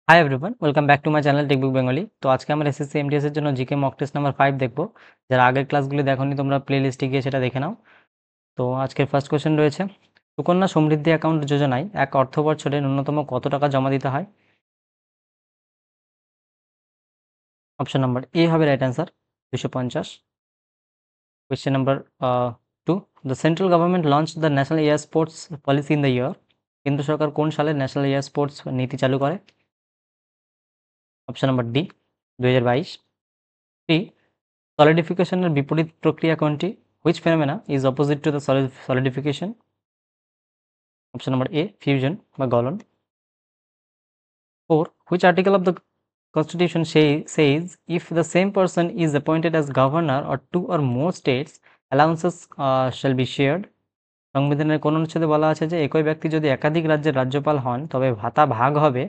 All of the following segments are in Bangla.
High everyone, welcome back to my channel Techbook Bengali. তো আজকে আমরা এসএসসি এমটিএস এর জন্য জিকে মক টেস্ট নাম্বার 5 দেখবো। যারা আগের ক্লাসগুলি দেখোনি তোমরা প্লে লিস্টে গিয়ে সেটা দেখে নাও। তো আজকের ফার্স্ট কোয়েশ্চেন রয়েছে, সুকন্যা সমৃদ্ধি অ্যাকাউন্ট যোজনায় এক অর্থ বছরে ন্যূনতম কত টাকা জমা দিতে হয়? অপশন নাম্বার এ হবে right answer, 250। Question number 2, the central government launch the national air sports policy in the year. কেন্দ্র সরকার কোন সালে ন্যাশনাল এয়ার স্পোর্টস নীতি চালু করে? Option number D, 2022। সি, সলিডিফিকেশনের বিপরীত প্রক্রিয়া কোনটি? Which phenomena is opposite to the solidification? Option number A, fusion বা গলন। 4, which article of the constitution says if the same person is appointed as governor or two or more states, allowances shall be shared? সংবিধানের কোন অনুচ্ছেদে বলা আছে যে একই ব্যক্তি যদি একাধিক রাজ্যের রাজ্যপাল হন তবে ভাতা ভাগ হবে?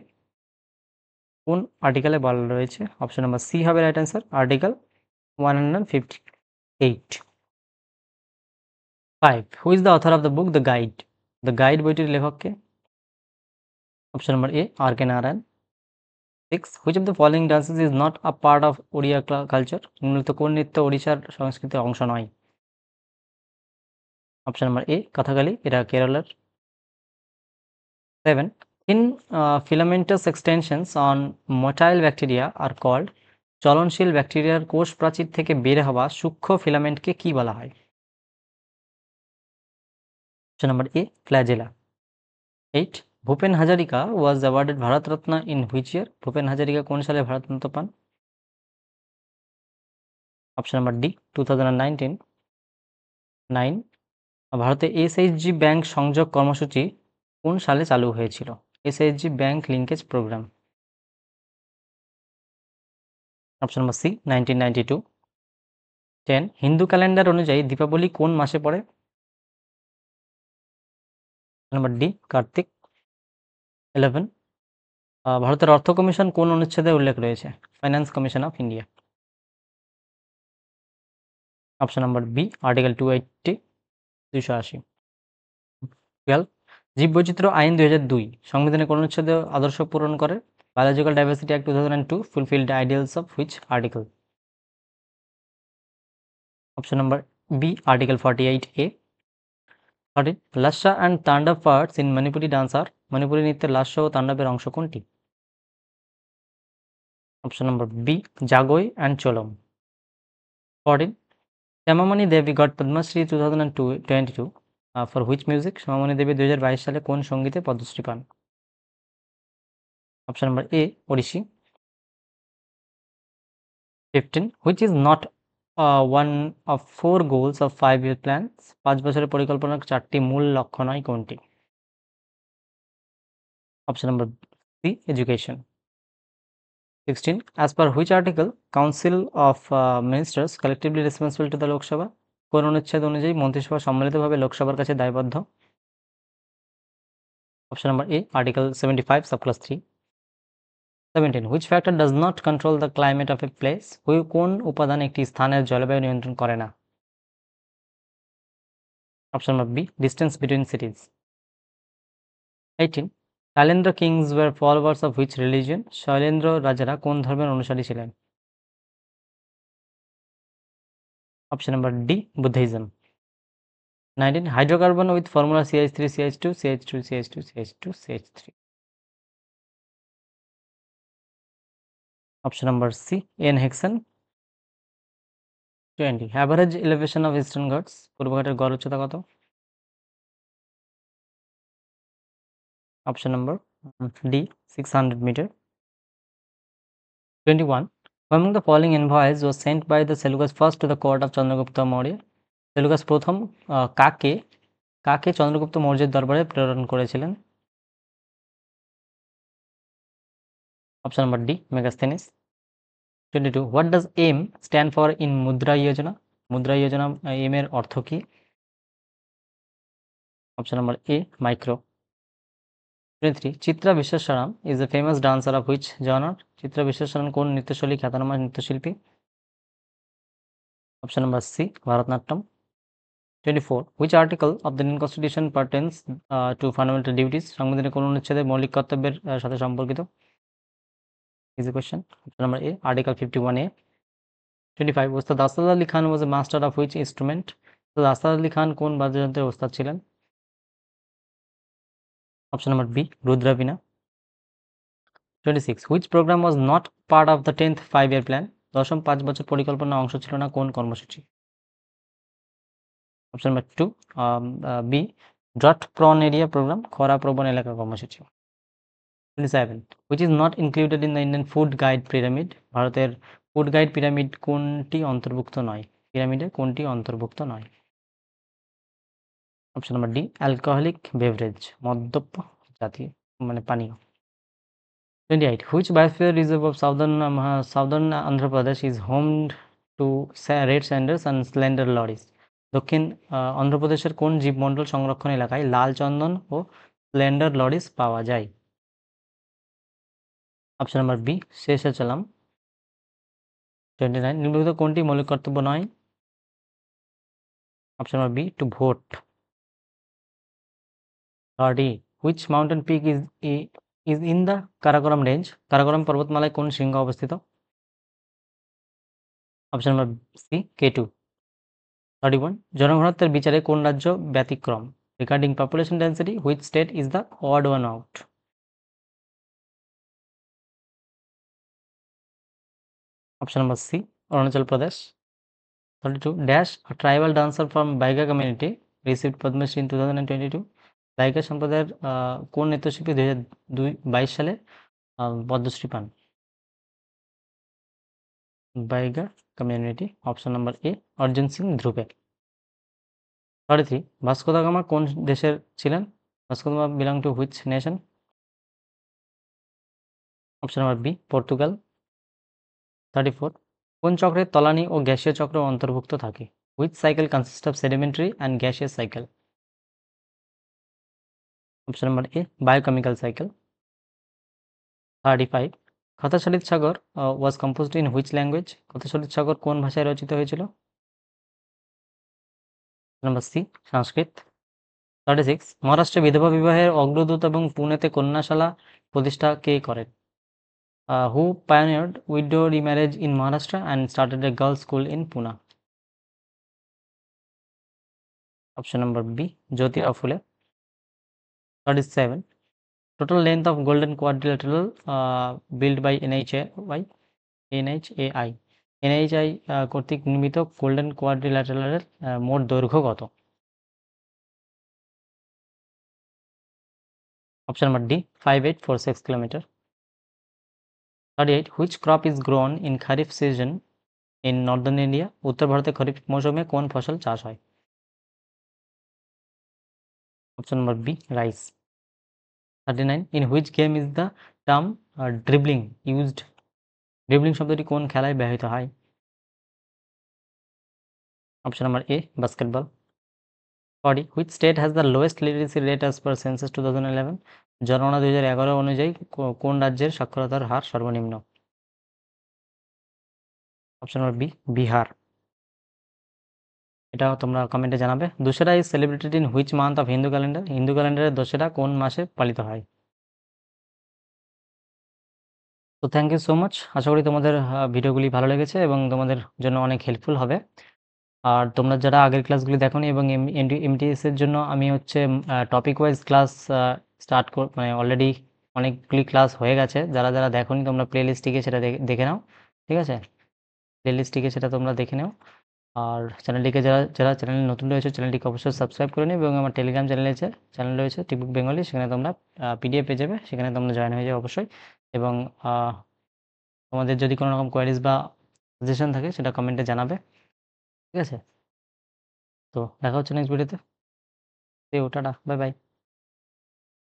কোন আর্টিকেলে বলা রয়েছে? অপশন নাম্বার সি হবে right answer, article 158। 5, who is the author of the book the guide? The guide বইটির লেখক কে? Option number A, R K Narayan. 6, which of the following dances is not a part of Odia culture? নিম্নলিখিত কোন নৃত্য ওড়িশার সংস্কৃতির অংশ নয়? অপশন নাম্বার এ, কথাকালি, এটা কেরলের। 7, thin filamentous extensions on motile bacteria are called? চলনশীল ব্যাকটেরিয়ার কোষ প্রাচীর থেকে বের হওয়া সূক্ষ্ম ফিলামেন্টকে কি বলা হয়? Option number A, flagella. 8, Bhupen Hazarika was awarded Bharat Ratna in which year? Bhupen Hazarika কোন সালে ভারতরত্ন পান? Option number D, 2019। 9, ভারতে এসএইচজি ব্যাংক সংযোগ কর্মসূচি কোন সালে চালু হয়েছিল? SHG bank linkage programme. Option number C, 1992। 10, Hindu calendar অনুযায়ী দীপাবলি কোন মাসে পড়ে? Number D, Kartik. 11, ভারতের অর্থ কমিশন কোন অনুচ্ছেদে উল্লেখ রয়েছে? Finance commission of India. Option number B, article 280, 280। 12, জীববৈচিত্র্য আইন 2002 সংবিধানের কোন অনুচ্ছেদে আদর্শ পূরণ করে? Biological diversity act 2002 fulfil the ideals of which article? Option number B, article 48A। 13, Lasya and Tandava parts in Manipuri dance are? Manipuri নৃত্যের লাস্য ও তাণ্ডবের অংশ কোনটি? Option number B, Jagoi and Cholom. 14, Shyamamani Devi got Padmashri 2022 for which music? Shyamamani Devi 2022 সালে কোন সঙ্গীতে পদ্মশ্রী পান? Option number A, Odissi. 15, which is not one of 4 goals of 5-year plans? 5 বছরের পরিকল্পনার 4টি মূল লক্ষ্য নয় কোনটি? Option number C, education. 16, as per which article council of ministers collectively responsible to the Lok Sabha? কোন অনুচ্ছেদ অনুযায়ী মন্ত্রিসভা সম্মিলিতভাবে লোকসভার কাছে দায়বদ্ধ? Option number A, article 75 subclass 3। 17, which factor does not control the climate of a place? কোন উপাদান একটি স্থানের জলবায়ু নিয়ন্ত্রণ করে না? Option number B, distance between cities। 18, Shailendra kings were followers of which religion? Shailendra রাজারা কোন ধর্মের অনুসারী ছিলেন? Option number D, Buddhism. 19, hydrocarbon with formula CH3 CH2 CH2 CH2 CH2 CH3। Option number C, N hexane. 20, average elevation of Eastern Ghats? পূর্বঘাটের গড় উচ্চতা কত? Option number D, 600 metre. 21, among the following envoys was sent by the Seleucus first to the court of Chandragupta Maurya? Seleucus প্রথম কাকে কাকে চন্দ্রগুপ্ত মৌর্যের দরবারে প্রেরণ করেছিলেন? Option number D, Megasthenes. 22, what does M stand for in Mudra Yojana? Mudra Yojana M এর অর্থ কি? Option number A, micro. 23, Chitra বিশ্বেশ্বরাম is a famous dancer of which genre? Chitra বিশ্বেশ্বরাম কোন নৃত্যশৈলী খ্যাতনামা নৃত্যশিল্পী? Option number C, Bharatanatyam. 24, which article of the Indian constitution pertains to fundamental duties? সংবিধানের কোন অনুচ্ছেদে মৌলিক কর্তব্যের সাথে সম্পর্কিত? Easy question. Option number A, Article 51A. 25. Ustad Asad Ali Khan was a master of which instrument? Ustad Asad Ali Khan কোন বাদ্যযন্ত্রের ওস্তাদ ছিলেন? Option number B, Rudra Veena. 26. Which program was not part of the 10th 5-year plan? দশম 5 বছর পরিকল্পনার অংশ ছিল না কোন কর্মসূচি? Option number 2, B, drought prone area program, খরা প্রবণ এলাকা কর্মসূচি। 27. Which is not included in the Indian food guide pyramid? ভারতের ফুড গাইড পিরামিড কোনটি অন্তর্ভুক্ত নয়? পিরামিডে কোনটি অন্তর্ভুক্ত নয়? Option number D, alcoholic beverage, মদ্যপ জাতীয় মানে পানীয়। 28. Which biosphere reserve of southern Andhra Pradesh is home to red sanders and slender lorries? দক্ষিণ অন্ধ্রপ্রদেশের কোন জীবমণ্ডল সংরক্ষণ এলাকায় লাল চন্দন ও স্লেন্ডার লরিস পাওয়া যায়? Option number B, Seshachalam. 29. নিম্নলিখিত কোনটি মৌলিক কর্তব্য নয়? Option number B, to vote. 30. Which mountain peak is in the Karakoram range? Karakoram পর্বতমালায় কোন শৃঙ্গ অবস্থিত? Option number C, K2। 31. জনঘনত্বের বিচারে কোন রাজ্য ব্যতিক্রম? Regarding population density, which state is the odd one out? Option number C, Arunachal Pradesh. 32. Dash, a tribal dancer from Baiga community received Padma Shri in 2022. Baiga সম্প্রদায়ের কোন নৃত্যশিল্পী 2022 সালে পদ্মশ্রী পান? Baiga community. Option number A, Arjun Singh Dhurve. 33. Vasco da Gama কোন দেশের ছিলেন? Vasco da Gama belong to which nation? Option number B, Portugal. 34. কোন চক্রে তলানি ও গ্যাসীয় চক্র অন্তর্ভুক্ত থাকে? Which cycle consist of sedimentary and gaseous cycle? Option number A, biochemical cycle. 35. Kathasarit Sagar was composed in which language? Kathasarit সাগর কোন ভাষায় রচিত হয়েছিল? নাম্বার সি, সংস্কৃত। 36. মহারাষ্ট্রে বিধবা বিবাহের অগ্রদূত এবং পুনেতে কন্যাশালা প্রতিষ্ঠা কে করেন? Who pioneered widow remarriage in Maharashtra and started a girls school in Poona? Option number B, Jyotirao Phule. 37. Total length of golden quadrilateral build by NHAI কর্তৃক নির্মিত গোল্ডেন কোয়াড্রিল্যাটারালের মোট দৈর্ঘ্য কত? Option number D, 5846 kilometre. 38. Which crop is grown in kharif season in northern India? উত্তর ভারতে খরিফ মৌসুমে কোন ফসল চাষ হয়? Option number B, rice. 39. In which game is the term dribbling used? Dribbling শব্দটি কোন খেলায় ব্যবহৃত হয়? Option number A, basketball. 40. Which state has the lowest literacy rate as per census 2011? জনগণনা 2011 অনুযায়ী কোন রাজ্যের সাক্ষরতার হার সর্বনিম্ন? Option number B, Bihar. এটা তোমরা কমেন্টে জানাবে। Dussehra is celebrated in which month of Hindu calendar? Hindu ক্যালেন্ডারের দশেরা কোন মাসে পালিত হয়? তো থ্যাংক ইউ সো মাচ। আশা করি তোমাদের ভিডিওগুলি ভালো লেগেছে এবং তোমাদের জন্য অনেক হেল্পফুল হবে। আর তোমরা যারা আগের ক্লাসগুলি দেখোনি এবং MTS এর জন্য আমি হচ্ছে টপিক ওয়াইজ ক্লাস মানে অলরেডি অনেকগুলি ক্লাস হয়ে গেছে। যারা যারা দেখোনি তোমরা প্লেলিস্টটিকে সেটা দেখে নাও, ঠিক আছে? প্লেলিস্টটিকে সেটা তোমরা দেখে নাও। আর চ্যানেলটিকে যারা যারা চ্যানেলে নতুন রয়েছে চ্যানেলটিকে অবশ্যই সাবস্ক্রাইব করে নিও এবং আমার টেলিগ্রাম চ্যানেল রয়েছে টিকবুক বেঙ্গলি, সেখানে তোমরা PDF পেয়ে যাবে, সেখানে তোমরা জয়েন হয়ে যাবে অবশ্যই। এবং তোমাদের যদি কোনো রকম কোয়ারিজ বা সাজেশন থাকে সেটা কমেন্টে জানাবে, ঠিক আছে? তো দেখা হচ্ছে নেক্সট ভিডিওতে। Tata, bye bye.